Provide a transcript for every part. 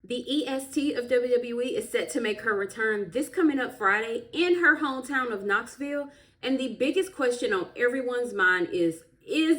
The EST of WWE is set to make her return this coming up Friday in her hometown of Knoxville. And the biggest question on everyone's mind is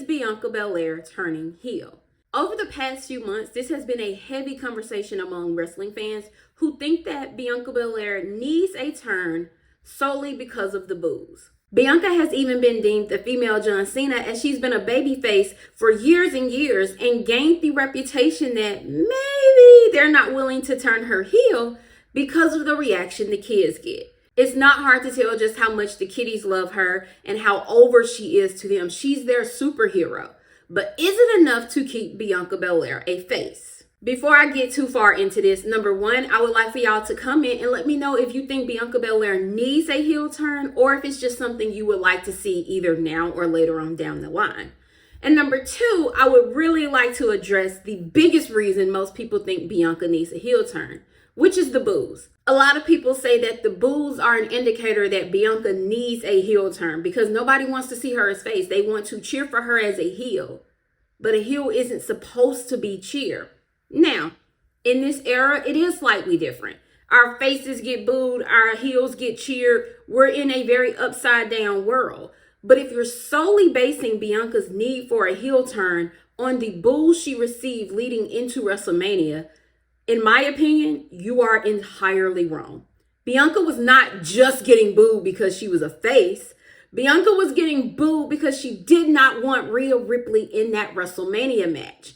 Bianca Belair turning heel? Over the past few months, this has been a heavy conversation among wrestling fans who think that Bianca Belair needs a turn solely because of the boos. Bianca has even been deemed the female John Cena, as she's been a babyface for years and years and gained the reputation that maybe they're not willing to turn her heel because of the reaction the kids get. It's not hard to tell just how much the kiddies love her and how over she is to them. She's their superhero. But is it enough to keep Bianca Belair a face? Before I get too far into this, number one, I would like for y'all to comment and let me know if you think Bianca Belair needs a heel turn or if it's just something you would like to see either now or later on down the line. And number two, I would really like to address the biggest reason most people think Bianca needs a heel turn, which is the boos. A lot of people say that the boos are an indicator that Bianca needs a heel turn because nobody wants to see her as face. They want to cheer for her as a heel, but a heel isn't supposed to be cheer. Now, in this era, it is slightly different. Our faces get booed, our heels get cheered. We're in a very upside down world. But if you're solely basing Bianca's need for a heel turn on the boos she received leading into WrestleMania, in my opinion, you are entirely wrong. Bianca was not just getting booed because she was a face. Bianca was getting booed because she did not want Rhea Ripley in that WrestleMania match.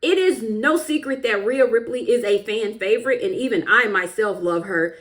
It is no secret that Rhea Ripley is a fan favorite, and even I myself love her,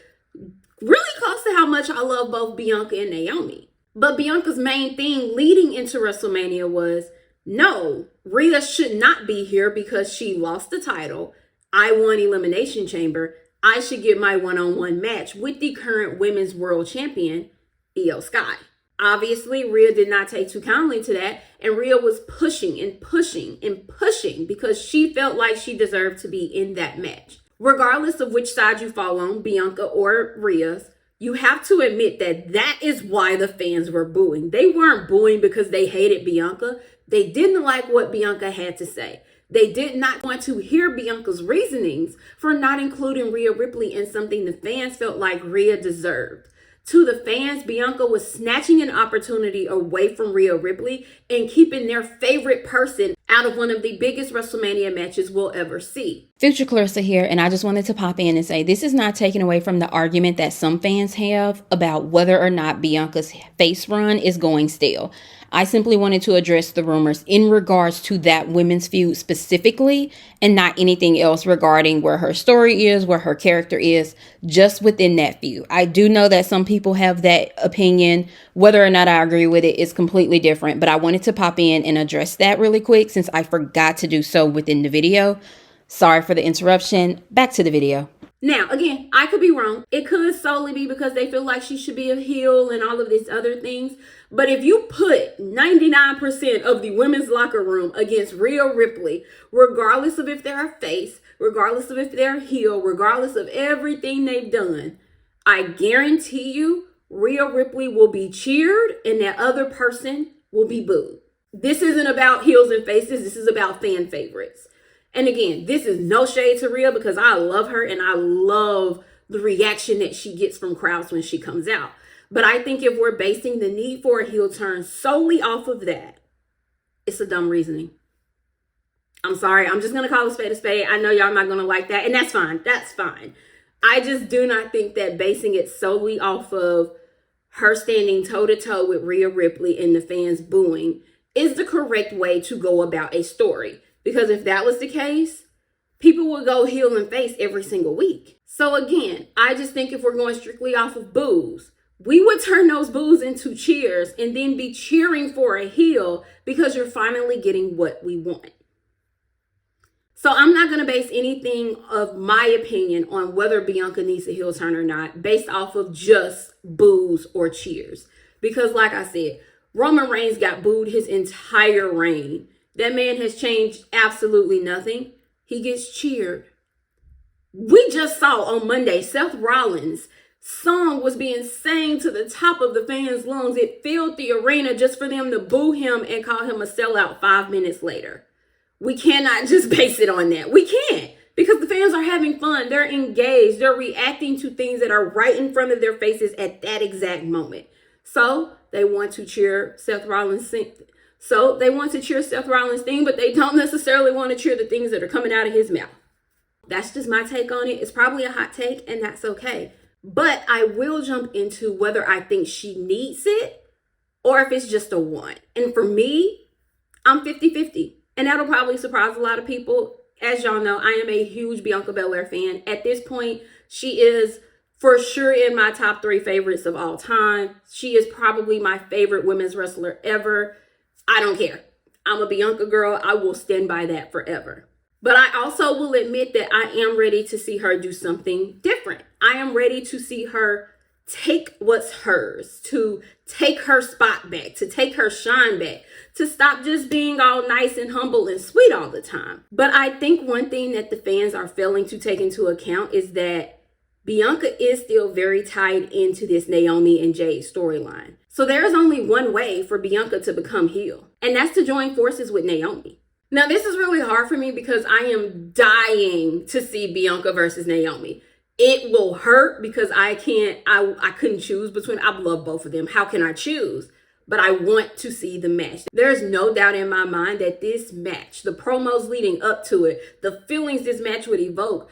really close to how much I love both Bianca and Naomi. But Bianca's main thing leading into WrestleMania was, no, Rhea should not be here because she lost the title. I won Elimination Chamber. I should get my one-on-one match with the current women's world champion, Io Sky. Obviously, Rhea did not take too kindly to that, and Rhea was pushing and pushing and pushing because she felt like she deserved to be in that match. Regardless of which side you fall on, Bianca or Rhea's, you have to admit that that is why the fans were booing. They weren't booing because they hated Bianca. They didn't like what Bianca had to say. They did not want to hear Bianca's reasonings for not including Rhea Ripley in something the fans felt like Rhea deserved. To the fans, Bianca was snatching an opportunity away from Rhea Ripley and keeping their favorite person out of one of the biggest WrestleMania matches we'll ever see. Future Clarissa here, and I just wanted to pop in and say this is not taken away from the argument that some fans have about whether or not Bianca's face run is going stale. I simply wanted to address the rumors in regards to that women's feud specifically and not anything else regarding where her story is, where her character is, just within that feud. I do know that some people have that opinion. Whether or not I agree with it is completely different, but I wanted to pop in and address that really quick since I forgot to do so within the video. Sorry for the interruption. Back to the video. Now, again, I could be wrong. It could solely be because they feel like she should be a heel and all of these other things. But if you put 99% of the women's locker room against Rhea Ripley, regardless of if they're a face, regardless of if they're a heel, regardless of everything they've done, I guarantee you Rhea Ripley will be cheered and that other person will be booed. This isn't about heels and faces. This is about fan favorites. And again, this is no shade to Rhea because I love her and I love the reaction that she gets from crowds when she comes out. But I think if we're basing the need for a heel turn solely off of that, it's a dumb reasoning. I'm sorry. I'm just going to call a spade a spade. I know y'all not going to like that. And that's fine. That's fine. I just do not think that basing it solely off of her standing toe-to-toe with Rhea Ripley and the fans booing is the correct way to go about a story. Because if that was the case, people would go heel and face every single week. So again, I just think if we're going strictly off of boos, we would turn those boos into cheers and then be cheering for a heel because you're finally getting what we want. So I'm not going to base anything of my opinion on whether Bianca needs a heel turn or not based off of just boos or cheers. Because like I said, Roman Reigns got booed his entire reign. That man has changed absolutely nothing. He gets cheered. We just saw on Monday, Seth Rollins' song was being sang to the top of the fans' lungs. It filled the arena just for them to boo him and call him a sellout 5 minutes later. We cannot just base it on that. We can't. because the fans are having fun. They're engaged. They're reacting to things that are right in front of their faces at that exact moment. So they want to cheer Seth Rollins' thing, but they don't necessarily want to cheer the things that are coming out of his mouth. That's just my take on it. It's probably a hot take, and that's okay. But I will jump into whether I think she needs it or if it's just a want. And for me, I'm 50-50. And that'll probably surprise a lot of people. As y'all know, I am a huge Bianca Belair fan. At this point, she is for sure in my top 3 favorites of all time. She is probably my favorite women's wrestler ever. I don't care. I'm a Bianca girl. I will stand by that forever. But I also will admit that I am ready to see her do something different. I am ready to see her take what's hers, to take her spot back, to take her shine back, to stop just being all nice and humble and sweet all the time. But I think one thing that the fans are failing to take into account is that Bianca is still very tied into this Naomi and Jade storyline. So there's only one way for Bianca to become heel, and that's to join forces with Naomi. Now, this is really hard for me because I am dying to see Bianca versus Naomi. It will hurt because I couldn't choose between, I love both of them. How can I choose? But I want to see the match. There's no doubt in my mind that this match, the promos leading up to it, the feelings this match would evoke,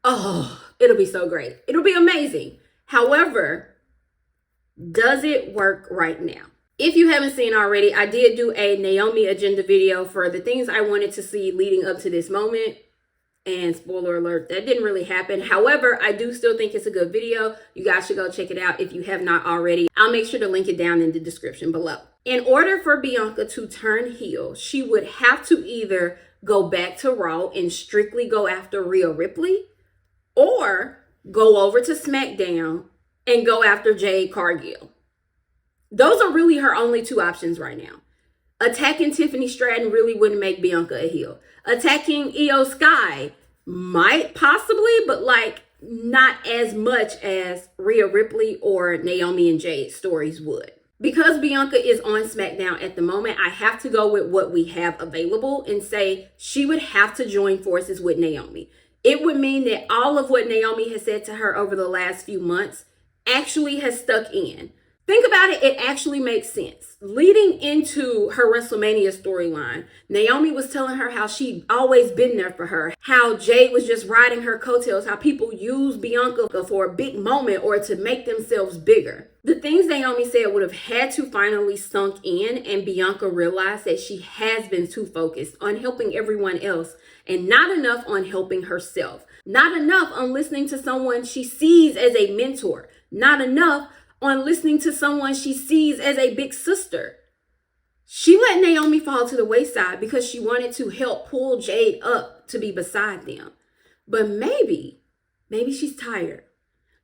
oh, it'll be so great. It'll be amazing. However, does it work right now? If you haven't seen already, I did do a Naomi agenda video for the things I wanted to see leading up to this moment. And spoiler alert, that didn't really happen. However, I do still think it's a good video. You guys should go check it out if you have not already. I'll make sure to link it down in the description below. In order for Bianca to turn heel, she would have to either go back to Raw and strictly go after Rhea Ripley, or go over to SmackDown and go after Jade Cargill. Those are really her only 2 options right now. Attacking Tiffany Stratton really wouldn't make Bianca a heel. Attacking Io Sky might possibly, but not as much as Rhea Ripley or Naomi and Jade stories would. Because Bianca is on SmackDown at the moment, I have to go with what we have available and say she would have to join forces with Naomi. It would mean that all of what Naomi has said to her over the last few months actually has stuck in. Think about it, it actually makes sense. Leading into her WrestleMania storyline, Naomi was telling her how she'd always been there for her, how Jade was just riding her coattails, how people use Bianca for a big moment or to make themselves bigger. The things Naomi said would have had to finally sunk in, and Bianca realized that she has been too focused on helping everyone else and not enough on helping herself. Not enough on listening to someone she sees as a mentor. Not enough on listening to someone she sees as a big sister. She let Naomi fall to the wayside because she wanted to help pull Jade up to be beside them. But maybe she's tired.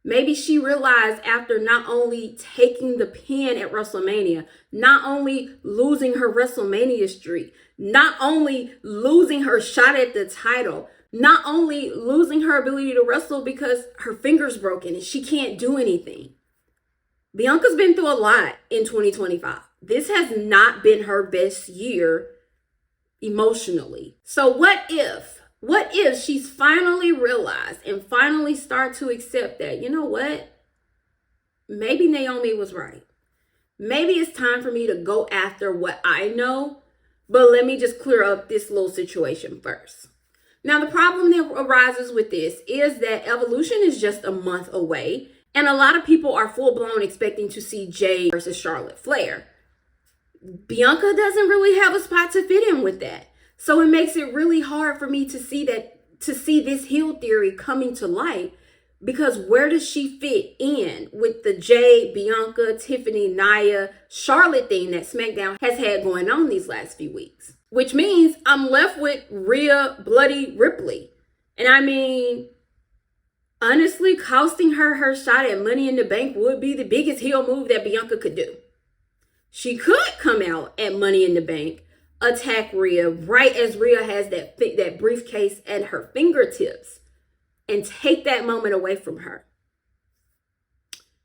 Maybe she realized after not only taking the pin at WrestleMania, not only losing her WrestleMania streak, not only losing her shot at the title, not only losing her ability to wrestle because her finger's broken and she can't do anything. Bianca's been through a lot in 2025. This has not been her best year emotionally. So what if she's finally realized and finally start to accept that, you know what? Maybe Naomi was right. Maybe it's time for me to go after what I know, but let me just clear up this little situation first. Now, the problem that arises with this is that Evolution is just a month away. And a lot of people are full-blown expecting to see Jade versus Charlotte Flair. Bianca doesn't really have a spot to fit in with that. So it makes it really hard for me to see this heel theory coming to light, because where does she fit in with the Jade, Bianca, Tiffany, Nia, Charlotte thing that SmackDown has had going on these last few weeks? Which means I'm left with Rhea Bloody Ripley. And I mean, honestly, costing her shot at Money in the Bank would be the biggest heel move that Bianca could do. She could come out at Money in the Bank, attack Rhea right as Rhea has that briefcase at her fingertips, and take that moment away from her.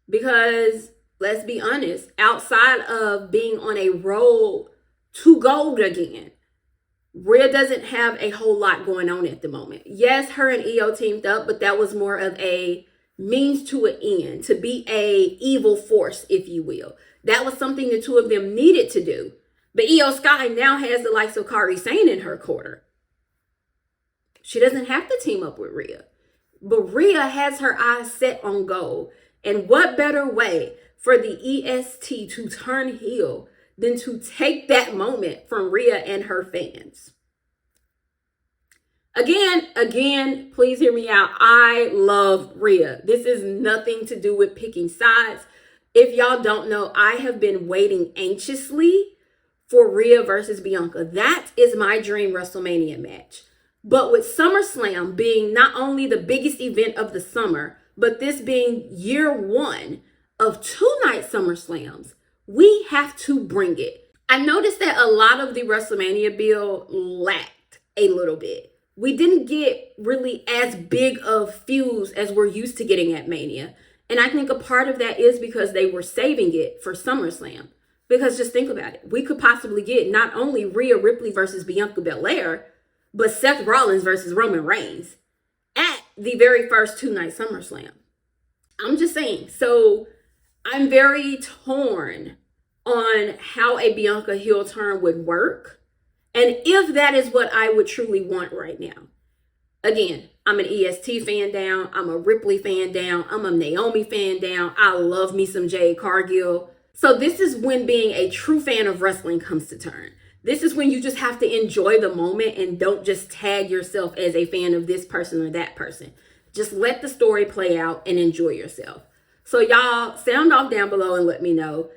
Because let's be honest, outside of being on a road to gold again, Rhea doesn't have a whole lot going on at the moment. Yes, her and Io teamed up, but that was more of a means to an end, to be a evil force, if you will. That was something the two of them needed to do. But Io Sky now has the likes of Kairi Sane in her corner. She doesn't have to team up with Rhea. But Rhea has her eyes set on gold. And what better way for the EST to turn heel than to take that moment from Rhea and her fans? Again, please hear me out. I love Rhea. This is nothing to do with picking sides. If y'all don't know, I have been waiting anxiously for Rhea versus Bianca. That is my dream WrestleMania match. But with SummerSlam being not only the biggest event of the summer, but this being year one of 2-night SummerSlams, we have to bring it. I noticed that a lot of the WrestleMania bill lacked a little bit. We didn't get really as big of feuds as we're used to getting at Mania. And I think a part of that is because they were saving it for SummerSlam. Because just think about it. We could possibly get not only Rhea Ripley versus Bianca Belair, but Seth Rollins versus Roman Reigns at the very first 2-night SummerSlam. I'm just saying. So I'm very torn on how a Bianca heel turn would work. And if that is what I would truly want right now. Again, I'm an EST fan down. I'm a Ripley fan down. I'm a Naomi fan down. I love me some Jade Cargill. So this is when being a true fan of wrestling comes to turn. This is when you just have to enjoy the moment and don't just tag yourself as a fan of this person or that person. Just let the story play out and enjoy yourself. So y'all sound off down below and let me know.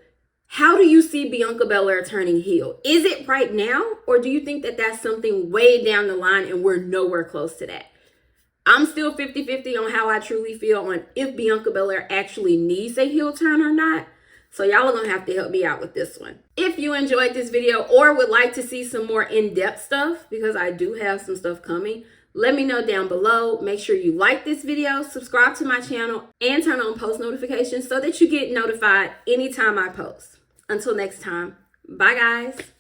How do you see Bianca Belair turning heel? Is it right now? Or do you think that that's something way down the line and we're nowhere close to that? I'm still 50-50 on how I truly feel on if Bianca Belair actually needs a heel turn or not. So y'all are going to have to help me out with this one. If you enjoyed this video or would like to see some more in-depth stuff, because I do have some stuff coming, let me know down below. Make sure you like this video, subscribe to my channel, and turn on post notifications so that you get notified anytime I post. Until next time, bye guys.